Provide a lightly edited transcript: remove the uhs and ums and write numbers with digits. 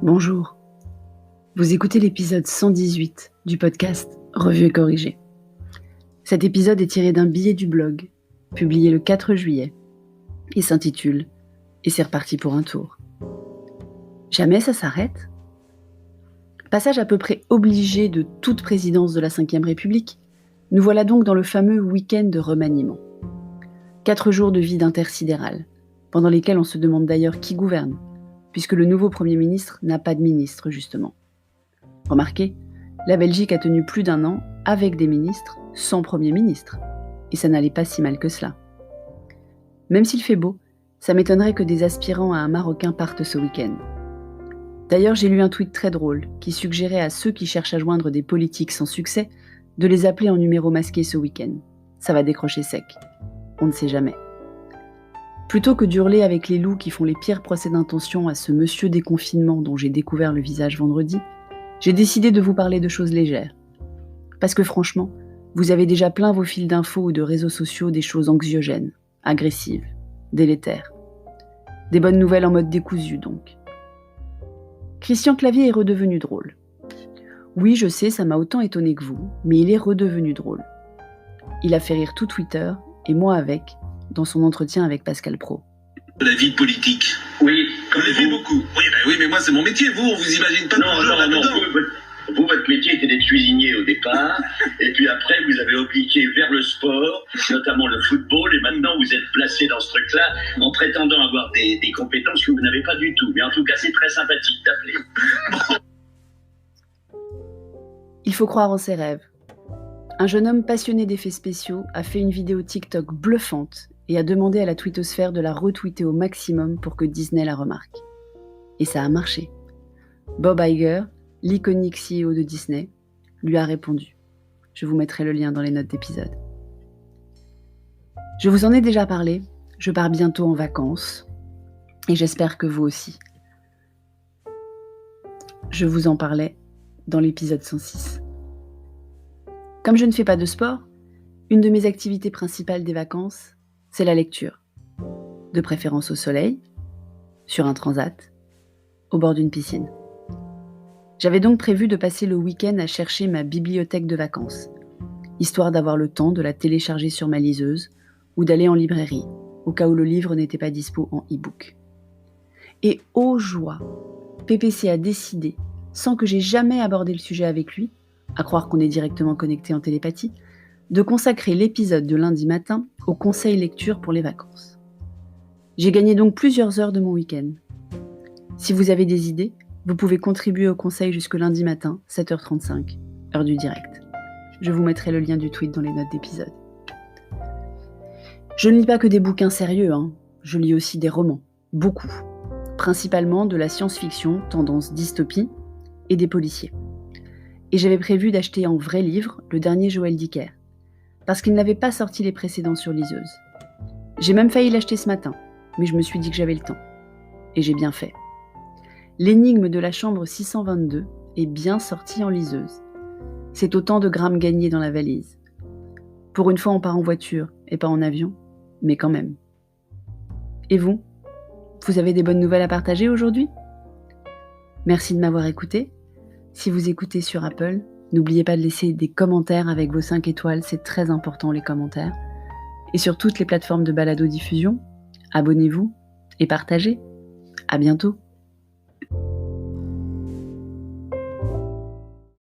Bonjour, vous écoutez l'épisode 118 du podcast Revue et corrigée. Cet épisode est tiré d'un billet du blog, publié le 4 juillet, et s'intitule « Et c'est reparti pour un tour ». Jamais ça s'arrête ? Passage à peu près obligé de toute présidence de la Ve République, nous voilà donc dans le fameux week-end de remaniement. 4 jours de vide intersidéral, pendant lesquels on se demande d'ailleurs qui gouverne, puisque le nouveau Premier ministre n'a pas de ministre, justement. Remarquez, la Belgique a tenu plus d'1 an avec des ministres, sans Premier ministre, et ça n'allait pas si mal que cela. Même s'il fait beau, ça m'étonnerait que des aspirants à un Marocain partent ce week-end. D'ailleurs, j'ai lu un tweet très drôle qui suggérait à ceux qui cherchent à joindre des politiques sans succès de les appeler en numéro masqué ce week-end. Ça va décrocher sec. On ne sait jamais. Plutôt que d'hurler avec les loups qui font les pires procès d'intention à ce monsieur déconfinement dont j'ai découvert le visage vendredi, j'ai décidé de vous parler de choses légères. Parce que franchement, vous avez déjà plein vos fils d'infos ou de réseaux sociaux des choses anxiogènes, agressives, délétères. Des bonnes nouvelles en mode décousu donc. Christian Clavier est redevenu drôle. Oui, je sais, ça m'a autant étonné que vous, mais il est redevenu drôle. Il a fait rire tout Twitter, et moi avec, dans son entretien avec Pascal Praud. La vie politique. Oui, comme Vous l'avez vous. beaucoup. Oui, mais moi c'est mon métier. Vous, on vous imagine pas toujours là-dedans. Vous, votre métier était d'être cuisinier au départ, et puis après, vous avez obliqué vers le sport, notamment le football, et maintenant vous êtes placé dans ce truc-là en prétendant avoir des compétences que vous n'avez pas du tout. Mais en tout cas, c'est très sympathique d'appeler. Il faut croire en ses rêves. Un jeune homme passionné d'effets spéciaux a fait une vidéo TikTok bluffante et a demandé à la twittosphère de la retweeter au maximum pour que Disney la remarque. Et ça a marché. Bob Iger, l'iconique CEO de Disney, lui a répondu. Je vous mettrai le lien dans les notes d'épisode. Je vous en ai déjà parlé, je pars bientôt en vacances, et j'espère que vous aussi. Je vous en parlais dans l'épisode 106. Comme je ne fais pas de sport, une de mes activités principales des vacances, c'est la lecture. De préférence au soleil, sur un transat, au bord d'une piscine. J'avais donc prévu de passer le week-end à chercher ma bibliothèque de vacances, histoire d'avoir le temps de la télécharger sur ma liseuse ou d'aller en librairie, au cas où le livre n'était pas dispo en e-book. Et ô joie, PPC a décidé, sans que j'ai jamais abordé le sujet avec lui, à croire qu'on est directement connecté en télépathie, de consacrer l'épisode de lundi matin au conseil lecture pour les vacances. J'ai gagné donc plusieurs heures de mon week-end. Si vous avez des idées, vous pouvez contribuer au conseil jusque lundi matin, 7h35, heure du direct. Je vous mettrai le lien du tweet dans les notes d'épisode. Je ne lis pas que des bouquins sérieux, je lis aussi des romans, beaucoup. Principalement de la science-fiction, tendance dystopie, et des policiers. Et j'avais prévu d'acheter en vrai livre le dernier Joël Dicker, parce qu'il n'avait pas sorti les précédents sur liseuse. J'ai même failli l'acheter ce matin, mais je me suis dit que j'avais le temps. Et j'ai bien fait. L'énigme de la chambre 622 est bien sortie en liseuse. C'est autant de grammes gagnés dans la valise. Pour une fois, on part en voiture et pas en avion, mais quand même. Et vous avez des bonnes nouvelles à partager aujourd'hui ? Merci de m'avoir écouté. Si vous écoutez sur Apple, n'oubliez pas de laisser des commentaires avec vos 5 étoiles, c'est très important les commentaires. Et sur toutes les plateformes de balado-diffusion, abonnez-vous et partagez. À bientôt.